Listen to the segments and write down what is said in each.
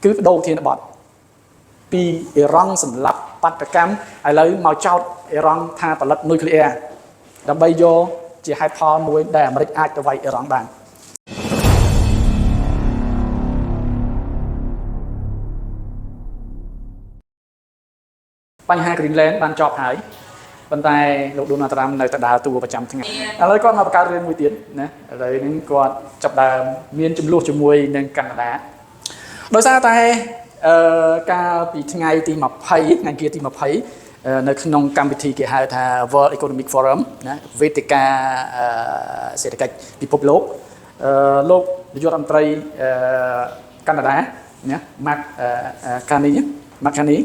គឺបដូរធានបត់ពីអ៊ីរ៉ង់សម្រាប់បាតកម្មឥឡូវមកចោតអ៊ីរ៉ង់ថាផលិតនុយក្លេអ៊ែរដើម្បីយកជាហេតុផលមួយដែលអាមេរិកអាចទៅវាយអ៊ីរ៉ង់បានបញ្ហា Greenland បានចប់ហើយប៉ុន្តែលោក Donald Trump នៅតែដើរតួប្រចាំថ្ងៃឥឡូវគាត់មកបង្កើតរឿងមួយទៀតណាឥឡូវនេះគាត់ចាប់ដើមមានចំនួនជាមួយនឹងកាណាដាដោយសារតែកាលពីថ្ងៃទី20ថ្ងៃទី20នៅក្នុងកម្មវិធីគេហៅថា World Economic Forum ណាវេទិកាសេដ្ឋកិច្ចពិភពលោកលោកនាយករដ្ឋមន្ត្រីកាណាដាណា Mark Carney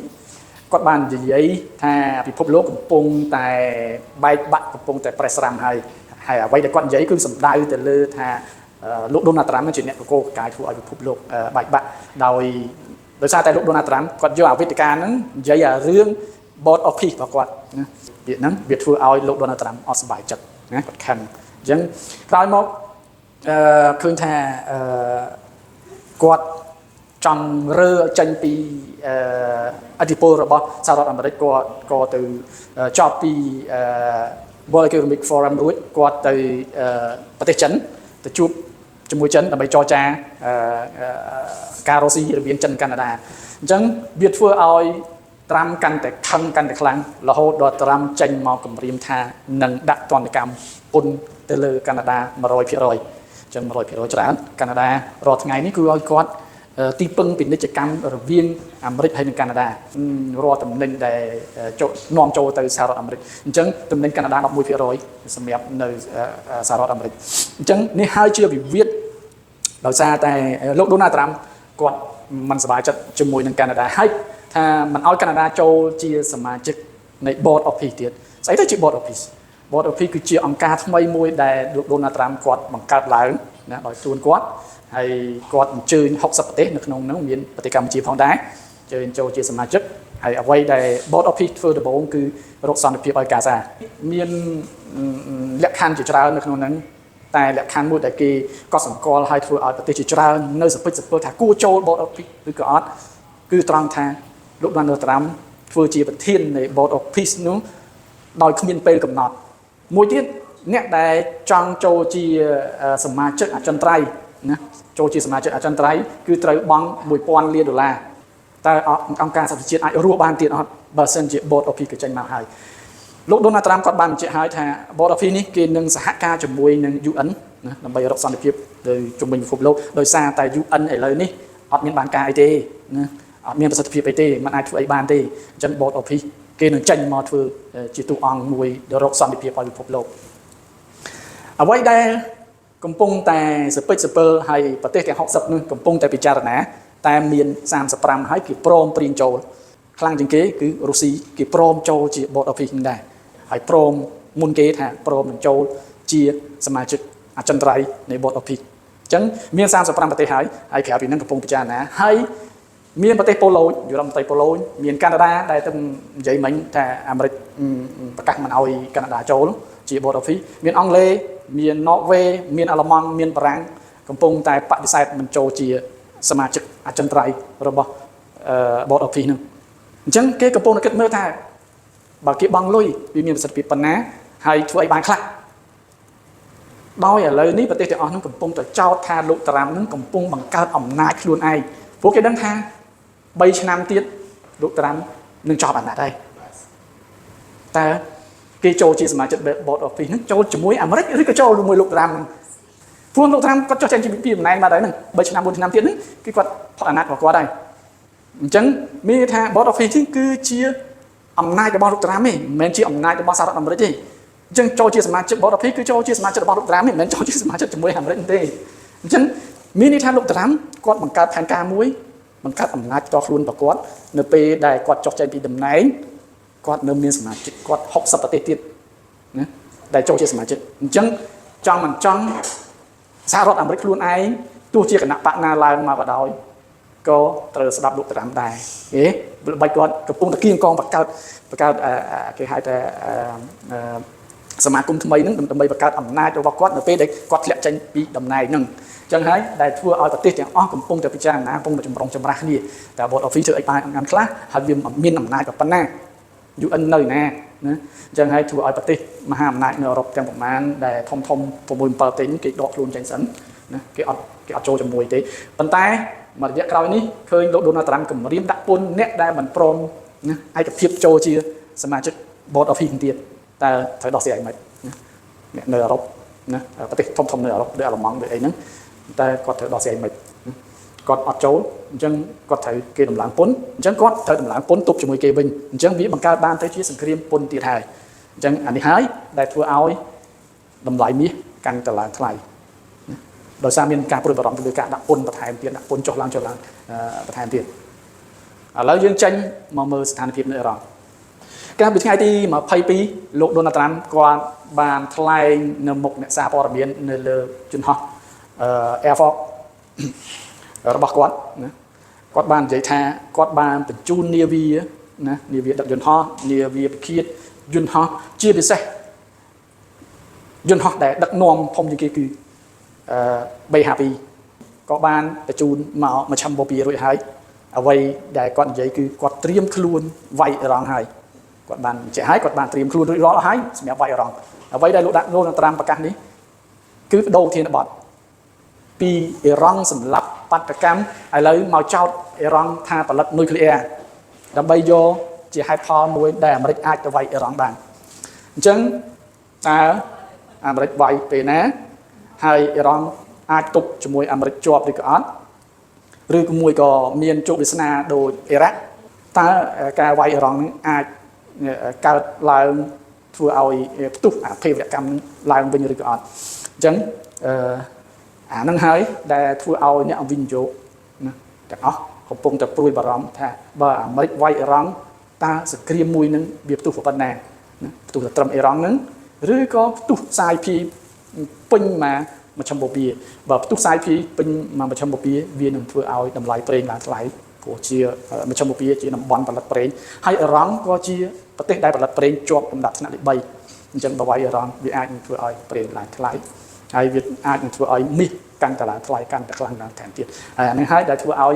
គាត់បាននិយាយថាពិភពលោកកំពុងតែបែកបាក់កំពុងតែប្រេះស្រាំហើយអ្វីដែលគាត់និយាយគឺសំដៅទៅលើថាលោក Donald Trump ជាអ្នកកកកកាយធ្វើឲ្យពិភពលោកបែកបាក់ដោយសារតែលោក Donald Trump គាត់យកអាវេទិកាហ្នឹងនិយាយអារឿង board of peace របស់គាត់ណាពាក្យហ្នឹងវាធ្វើឲ្យលោក Donald Trump អត់សប្បាយចិត្តណាគាត់ខឹងអញ្ចឹងក្រោយមកឃើញថាគាត់ចង់រើចេញពីអធិពលរបស់សហរដ្ឋអាមេរិកគាត់ក៏ទៅចប់ពី World Economic Forum រួចគាត់ទៅប្រទេសចិនទៅជួបជាមួយចិនដើម្បីចរចាការរកស៊ីរវាងចិនកាណាដាអញ្ចឹងវាធ្វើឲ្យត្រាំកាន់តែខឹងកាន់តែខ្លាំងរហូតដល់ត្រាំចេញមកគម្រាមថានឹងដាក់ទណ្ឌកម្មពន្ធទៅលើកាណាដា 100% អញ្ចឹង 100% ច្រើនកាណាដារាល់ថ្ងៃនេះគឺឲ្យគាត់ទីពឹងពាណិជ្ជកម្មរវាងអាមេរិកហើយនិងកាណាដារាល់តំណែងដែលនាំចូលទៅសហរដ្ឋអាមេរិកអញ្ចឹងតំណែងកាណាដា 11% សម្រាប់នៅសហរដ្ឋអាមេរិកអញ្ចឹងនេះហើយជាវិវាទដោយសារតែលោក Donald Trump គាត់មិនសប្បាយចិត្តជាមួយនឹងកាណាដាហើយថាមិនឲ្យកាណាដាចូលជាសមាជិកនៃ Board of Peace ទៀតស្អីទៅជា Board of Peace Board of Peace គឺជាអង្គការថ្មីមួយដែលលោក Donald Trump គាត់បង្កើតឡើងណាដោយខ្លួនគាត់ហើយគាត់អញ្ជើញ60ប្រទេសនៅក្នុងនោះមានប្រទេសកម្ពុជាផងដែរអញ្ជើញចូលជាសមាជិកហើយអ្វីដែល Board of Peace ធ្វើដំបូងគឺរកសន្តិភាពឲ្យកាហ្សាមានលក្ខខណ្ឌជាច្រើននៅក្នុងហ្នឹងតែលក្ខខណ្ឌមួយដែលគេក៏សម្គាល់ឲ្យធ្វើឲ្យប្រទេសជាច្រើននៅសពិទ្ធសពិលថាគួរចូល Board of Peace ឬក៏អត់គឺត្រង់ថាលោក Donald Trump ធ្វើជាប្រធាននៃ Board of Peace នោះដោយគ្មានពេលកំណត់មួយទៀតអ្នកដែលចង់ចូលជាសមាជិកអចិន្ត្រៃយ៍ណាចូលជាសមាជិកអចិន្ត្រៃយ៍គឺត្រូវបង់$1000 លានតើអង្គការសហប្រជាជាតិអាចរស់បានទៀតអត់បើសិនជា Board of Peace ក៏ចេញមកហើយលោក Donald Trump គាត់បានបញ្ជាក់ហើយថា Board of Peace នេះគេនឹងសហការជាមួយនឹង UN ណាដើម្បីរកសន្តិភាពទៅជុំវិញពិភពលោកដោយសារតែ UN ឥឡូវនេះអត់មានបានការអីទេណាអត់មានប្រសិទ្ធភាពអីទេមិនអាចធ្វើអីបានទេអញ្ចឹង Board of Peace គេនឹងចេញមកធ្វើជាតួអង្គមួយរកសន្តិភាពឲ្យពិភពលោកអ្វីដែលកំពុងតែសពិទ្ធសពិលហើយប្រទេសទាំង60នោះកំពុងតែពិចារណាតែមាន35ហើយគេព្រមព្រៀងចូលខ្លាំងជាងគេគឺរុស្ស៊ីគេព្រមចូលជា Board of Peace នឹងដែរហើយព្រមមុនគេថាព្រមនឹងចូលជាសមាជិកអចិន្ត្រៃយ៍នៃ Board of Peace អញ្ចឹងមាន35ប្រទេសហើយក្រៅពីហ្នឹងកំពុងពិចារណាហើយមានប្រទេសប៉ូឡូញយុរដ្ឋមន្ត្រីប៉ូឡូញមានកាណាដាដែលទៅនិយាយមិញថាអាមេរិកប្រកាសមិនអោយកាណាដាចូលជា Board of Peace មានអង់គ្លេសមានណ័រវេមានអាល្លឺម៉ង់មានបារាំងកំពុងតែបដិសេធមិនចូលជាសមាជិកអចិន្ត្រៃយ៍របស់Board of Peace ហ្នឹងអញ្ចឹងគេកំពុងតែគិតមើលថាបើគេបង់លុយវាមានប្រសិទ្ធភាពប៉ុណ្ណាហើយធ្វើឲ្យបានខ្លះដោយឥឡូវនេះប្រទេសទាំងអស់ហ្នឹងកំពុងតែចោទថាលោកតារាំហ្នឹងកំពុងបង្កើតអំណាចខ្លួនឯងព្រោះគេដឹងថា3ឆ្នាំទៀតលោកតារាំនឹងចប់អាណត្តិហើយតើគេចូលជាសមាជិក Board of Peace ហ្នឹងចូលជាមួយអាមេរិកឬក៏ចូលជាមួយលោកតារាំហ្នឹងព្រោះលោកតារាំគាត់ចុះចេញពីតំណែងមកដែរហ្នឹង3ឆ្នាំ4ឆ្នាំទៀតហ្នឹងគឺគាត់ផុតអាណត្តិរបស់គាត់ហើយអញ្ចឹងមានថា Board of Peace គឺជាអំណាចរបស់លោកតារាំទេមិនមែនជាអំណាចរបស់សហរដ្ឋអាមេរិកទេអញ្ចឹងចូលជាសមាជិក Board of Peace គឺចូលជាសមាជិករបស់លោកតារាំទេមិនមែនចូលជាសមាជិកជាមួយអាមេរិកទេអញ្ចឹងមានន័យថាលោកតារាំគាត់បង្កើតផែនការមួយបង្កើតអំណាចផ្ទាល់ខ្លួនរបស់គាត់នៅពេលដែលគាត់ចុះចេញពីតំណែងគាត់នៅមានសមាជិកគាត់60ប្រទេសទៀតណាដែលចូលជាសមាជិកអញ្ចឹងចង់មិនចង់សហរដ្ឋអាមេរិកខ្លួនឯងទោះជាគណៈបកណាឡើងមកក៏ដោយក៏ត្រូវស្ដាប់លោកតារាំដែរល្បិចគាត់កំពុងតែគៀងកងបង្កើតគេហៅថា សមាគមថ្មីហ្នឹងដើម្បីបង្កើតអំណាចរបស់គាត់នៅពេលដែលគាត់ធ្លាក់ចេញពីតំណែងហ្នឹងអញ្ចឹងហើយដែលធ្វើឲ្យប្រទេសទាំងអស់កំពុងតែពិចារណាកំពុងតែចម្រុងចម្រាស់គ្នាតែ Board of Fee ធ្វើអីបានអង្គខ្លះហើយវាមានអំណាចប៉ុណ្ណា UN នៅណាណាអញ្ចឹងហើយធ្វើឲ្យប្រទេសមហាអំណាចនៅអឺរ៉ុបទាំងប្រមាណដែលធំ6 7ប្រទេសគេដកខ្លួនចេញសិនណាគេអត់ចូលជាមួយទេប៉ុន្តែមួយរយៈក្រោយនេះឃើញលោក Donald Trump គម្រាមដាក់ពន្ធអ្នកដែលមិនព្រមណាឯកភាពចូលជាសមាជិក Board of Fee ទៀតតើត្រូវដោះស្រាយមិនអ្នកនៅអឺរ៉ុបណាប្រទេសធំនៅអឺរ៉ុបដូចអាល្លឺម៉ង់ដូចអីហ្នឹងតែគាត់ត្រូវដោះស្រាយមិនគាត់អត់ចូលអញ្ចឹងគាត់ត្រូវគេដំឡើងពន្ធអញ្ចឹងគាត់ត្រូវដំឡើងពន្ធទប់ជាមួយគេវិញអញ្ចឹងវាបង្កើតបានទៅជាសង្គ្រាមពន្ធទៀតហើយអញ្ចឹងអានេះហើយដែលធ្វើឲ្យតម្លៃមាសកាន់តែឡើងថ្លៃដោយសារមានការព្រួយបារម្ភទៅលើការដាក់ពន្ធបន្ថែមទៀតដាក់ពន្ធចុះឡើងបន្ថែមទៀតឥឡូវយើងចេញមកមើលស្ថានភាពនៅអឺរ៉ុបកាលពីថ្ងៃទី22លោក Donald Trump គាត់បានថ្លែងនៅមុខអ្នកសារព័ត៌មាននៅលើជំនហោះAir Force របស់គាត់ណាគាត់បាននិយាយថាគាត់បានបញ្ជូននាវាណានាវាដឹកយន្តហោះនាវាពិឃាតយន្តហោះជាពិសេសយន្តហោះដែលដឹកនាំធំជាងគេគឺB52ក៏បានបញ្ជូនមកមជ្ឈមបូព៌ារួចហើយអ្វីដែលគាត់និយាយគឺគាត់ត្រៀមខ្លួនវាយអ៊ីរ៉ង់ហើយគាត់បានបញ្ជាក់ហើយគាត់បានត្រៀមខ្លួនរួចរាល់ហើយសម្រាប់វាយអ៊ីរ៉ង់អ្វីដែលលោកដាក់លោកត្រាំប្រកាសនេះគឺបដូរធានបត់ពីអ៊ីរ៉ង់សម្រាប់បាតកម្មឥឡូវមកចោតអ៊ីរ៉ង់ថាផលិតនុយក្លេអ៊ែរដើម្បីយកជាហេតុផលមួយដែលអាមេរិកអាចទៅវាយអ៊ីរ៉ង់បានអញ្ចឹងតើអាមេរិកវាយពេលណាហើយអ៊ីរ៉ង់អាចទប់ជាមួយអាមេរិកជាប់ឬក៏អត់ឬក៏មួយក៏មានជោគវាសនាដូចអ៊ីរ៉ាក់តើការវាយអ៊ីរ៉ង់នឹងអាចកើតឡើងធ្វើឲ្យផ្ទុះអាភេរវកម្មឡើងវិញឬក៏អត់អញ្ចឹងអានឹងហើយដែលធ្វើឲ្យអ្នកវិនិយោគណាទាំងអស់កំពុងតែព្រួយបារម្ភថាបើអាមេរិកវាយអ៊ីរ៉ង់តើសង្គ្រាមមួយនឹងវាផ្ទុះប៉ុណ្ណាផ្ទុះទៅត្រឹមអ៊ីរ៉ង់នឹងឬក៏ផ្ទុះសាយភាពេញមកមជ្ឈមបូព៌ាបើផ្ទុះសាយភាពេញមកមជ្ឈមបូព៌ាវានឹងធ្វើឲ្យតម្លៃប្រេងឡើងថ្លៃព្រោះជាមជ្ឈមបូព៌ាជាតំបន់ផលិតប្រេងហើយអ៊ីរ៉ង់ក៏ជាប្រទេសដែលផលិតប្រេងជាប់លំដាប់ថ្នាក់ទី3អញ្ចឹងបើវាយអ៊ីរ៉ង់វាអាចនឹងធ្វើឲ្យប្រេងឡើងថ្លៃហើយវាអាចនឹងធ្វើឲ្យមាសកាន់តែឡើងថ្លៃកាន់តែខ្លាំងឡើងថែមទៀតហើយអានេះហើយដែលធ្វើឲ្យ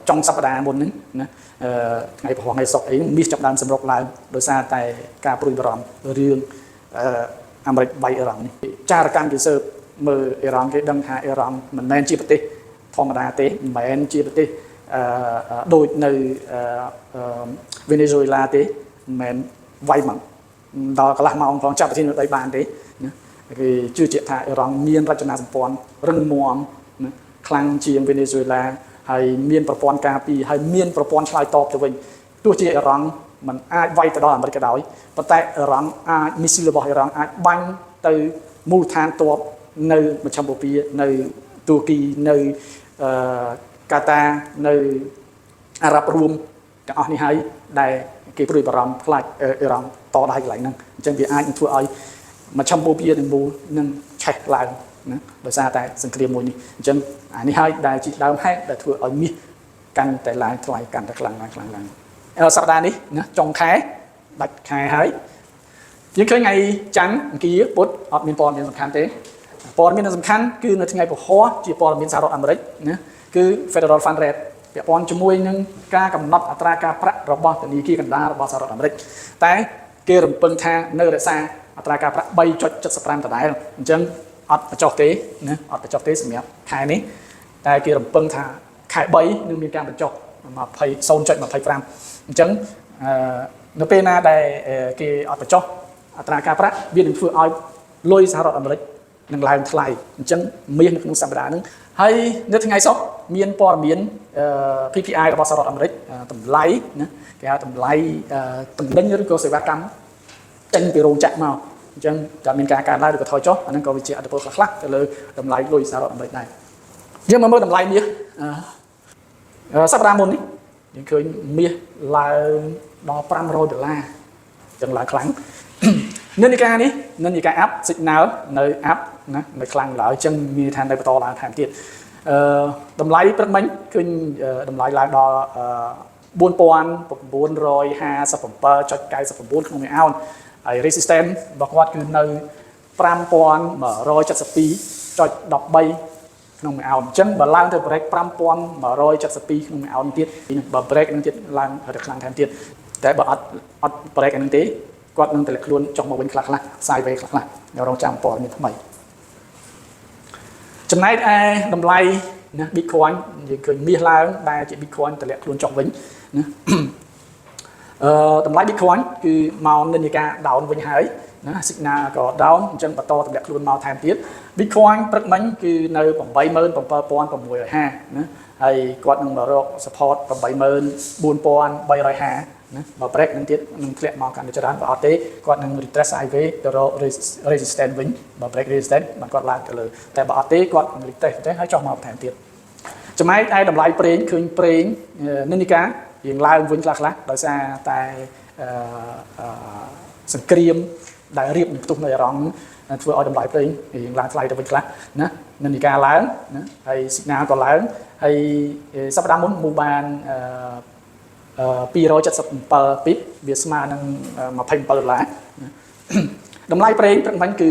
ចុងសប្តាហ៍មុនហ្នឹងណាថ្ងៃប្រហោះថ្ងៃសុក្រអីមាសចាប់ដើមសម្រុកឡើងដោយសារតែការព្រួយបារម្ភរឿងអាមេរិកវាយអ៊ីរ៉ង់នេះចារកម្មគេស៊ើបមើលអ៊ីរ៉ង់គេដឹងថាអ៊ីរ៉ង់មិនមែនជាប្រទេសធម្មតាទេមិនមែនជាប្រទេសដូចនៅវេណេស៊ុយឡាទេមិនមែនវាយមកដល់កន្លះម៉ោងផងចាប់ប្រធានដីបានទេណាគេជឿជាក់ថាអ៊ីរ៉ង់មានរចនាសម្ព័ន្ធរឹងមាំណាខ្លាំងជាងវេណេស៊ុយឡាហើយមានប្រព័ន្ធការពារហើយមានប្រព័ន្ធឆ្លើយតបទៅវិញទោះជាអ៊ីរ៉ង់มันអាចវាយទៅដល់អាមេរិកក៏ដោយប៉ុន្តែអ៊ីរ៉ង់អាចមីស៊ីលរបស់អ៊ីរ៉ង់អាចបាញ់ទៅមូលដ្ឋានទ័ពនៅមជ្ឈមបូព៌ានៅទូគីនៅកាតានៅអារ៉ាប់រួមទាំងអស់នេះហើយដែលគេព្រួយបារម្ភខ្លាចអ៊ីរ៉ង់តដៃកន្លែងហ្នឹងអញ្ចឹងវាអាចនឹងធ្វើឲ្យមជ្ឈមបូព៌ាទាំងមូលនឹងឆេះឡើងណាដោយសារតែសង្គ្រាមមួយនេះអញ្ចឹងអានេះហើយដែលជាដើមហេតុដែលធ្វើឲ្យមាសកាន់តែឡើងថ្លៃកាន់តែខ្លាំងឡើងសប្តាហ៍នេះណាចុងខែដាច់ខែហើយយើងឃើញថ្ងៃច័ន្ទអង្គារពុធអត់មានព័ត៌មានសំខាន់ទេព័ត៌មានសំខាន់គឺនៅថ្ងៃពហុជាព័ត៌មានសហរដ្ឋអាមេរិកណាគឺ Federal Fund Rate ពាក់ព័ន្ធជាមួយនឹងការកំណត់អត្រាការប្រាក់របស់ធនាគារកណ្ដាលរបស់សហរដ្ឋអាមេរិកតែគេរំពឹងថានៅរក្សាអត្រាការប្រាក់ 3.75 ដដែលអញ្ចឹងអត់បញ្ចុះទេណាអត់បញ្ចុះទេសម្រាប់ខែនេះតែគេរំពឹងថាខែ3នឹងមានការបញ្ចុះ 0.25 អញ្ចឹងនៅពេលណាដែលគេអត់បញ្ចុះអត្រាការប្រាក់វានឹងធ្វើឲ្យលុយសហរដ្ឋអាមេរិកនឹងឡើងថ្លៃអញ្ចឹងមាសនៅក្នុងសប្តាហ៍ហ្នឹងហើយនៅថ្ងៃសុក្រមានព័ត៌មាន PPI របស់សហរដ្ឋអាមេរិកតម្លៃណាគេហៅតម្លៃទំនិញឬក៏សេវាកម្មចេញពីរោងចក្រមកអញ្ចឹងតែមានការកើនឡើងឬក៏ថយចុះអាហ្នឹងក៏វាជាឥទ្ធិពលខ្លះទៅលើតម្លៃលុយសហរដ្ឋអាមេរិកដែរយើងមកមើលតម្លៃមាសសប្តាហ៍មុននេះយើងឃើញមាសឡើងដល់$500ចឹងឡើងខ្លាំងនិន្នាការនេះនិន្នាការ up signal នៅ up ណានៅខ្លាំងឡើយអញ្ចឹងមានថានៅបន្តឡើងថែមទៀតតម្លៃព្រឹកមិញឃើញតម្លៃឡើងដល់$4,957.99 ក្នុងមួយអោន ហើយ resistance របស់គាត់គឺនៅ5172.13ក្នុងមួយអោនអញ្ចឹងបើឡើងទៅ break 5172ក្នុងមួយអោនទៀតបើ break នឹងទៀតឡើងរឹកខ្លាំងថែមទៀតតែបើអត់ break ហ្នឹងទេគាត់នឹងតម្លាក់ខ្លួនចុះមកវិញខ្លះ sideways ខ្លះនៅរងចាំព័ត៌មានថ្មីចំណែកឯតម្លៃណា Bitcoin យើងឃើញមាសឡើងដែលជា Bitcoin តម្លាក់ខ្លួនចុះវិញណាតម្លៃ Bitcoin គឺមកនិន្នាការ down វិញហើយណា signal ក៏ down អញ្ចឹងបន្តតម្លាក់ខ្លួនមកថែមទៀត Bitcoin ព្រឹកមិញគឺនៅ 87650 ណាហើយគាត់នឹងមករក support 84350 ណាបើ break នឹងទៀតនឹងធ្លាក់មកកាន់តែច្រើនបើអត់ទេគាត់នឹង retrace sideways ទៅរក resistance វិញបើ break resistance បានគាត់ឡើងទៅលើតែបើអត់ទេគាត់នឹង retrace ទៅហើយចុះមកបន្ថែមទៀតចំណែកឯតម្លៃប្រេងឃើញប្រេងនិន្នាការរៀងឡើងវិញខ្លះដោយសារតែសង្គ្រាមដែលរៀបនឹងផ្ទុះនៅអារម្មណ៍ធ្វើឲ្យតម្លៃប្រេងរៀងឡើងថ្លៃទៅវិញខ្លះណានិន្នាការឡើងណាហើយ signal ក៏ឡើងហើយសប្តាហ៍មុនមូបាន277 ពីបវាស្មើនឹង$27តម្លៃប្រេងព្រឹកមិញគឺ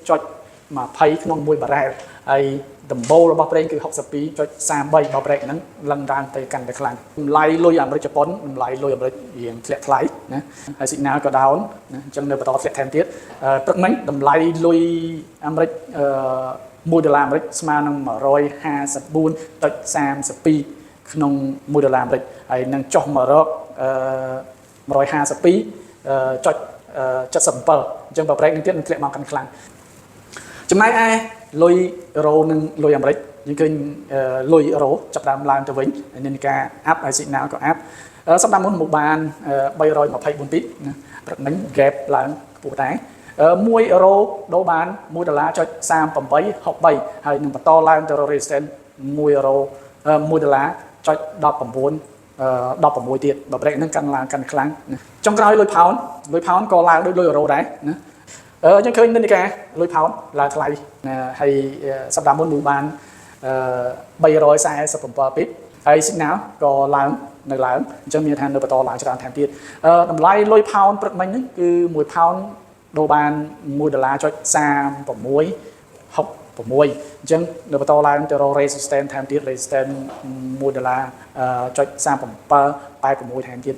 61.20 ក្នុង1បារ៉ែលហើយដំបូលរបស់ប្រេងគឺ 62.33 បើប្រេកហ្នឹងឡើងឡើងទៅកាន់តែខ្លាំងតម្លៃលុយអាមេរិកជប៉ុនតម្លៃលុយអាមេរិករៀងធ្លាក់ថ្លៃណាហើយ signal ក៏ down ណាអញ្ចឹងនៅបន្តធ្លាក់ថែមទៀតព្រឹកមិញតម្លៃលុយអាមេរិក$1អាមេរិកស្មើនឹង 154.32 ក្នុង$1អាមេរិកហើយនឹងចុះមករក152.77 អញ្ចឹងបើប្រេកនឹងទៀតនឹងធ្លាក់មកកាន់ខ្លាំងចំណែកឯលុយអឺរ៉ូនិងលុយអាមេរិកយើងឃើញលុយអឺរ៉ូចាប់ដើមឡើងទៅវិញនិន្នាការ up ហើយ signal ក៏ up សប្តាហ៍មុនមកបាន324ពីបណាព្រឹកមិញ gap ឡើងខ្ពស់ដែរ1អឺរ៉ូដូរបាន$1.3863ហើយនឹងបន្តឡើងទៅរក resistance 1អឺរ៉ូ$1.19 ទៀតបើ break ហ្នឹងកាន់ឡើងកាន់ខ្លាំងចុងក្រោយលុយផោនក៏ឡើងដូចលុយអឺរ៉ូដែរណាយើងឃើញនិន្នាការលុយផោនឡើងថ្លៃហើយសប្តាហ៍មុនមួយបាន347ពីបហើយ signal ក៏ឡើងនៅឡើងអញ្ចឹងមានថានៅបន្តឡើងច្រើនថែមទៀតតម្លៃលុយផោនព្រឹកមិញហ្នឹងគឺ1ផោនដូរបាន$1.3666អញ្ចឹងនៅបន្តឡើងទៅរក resistance ថែមទៀត resistance $1.3786ថែមទៀត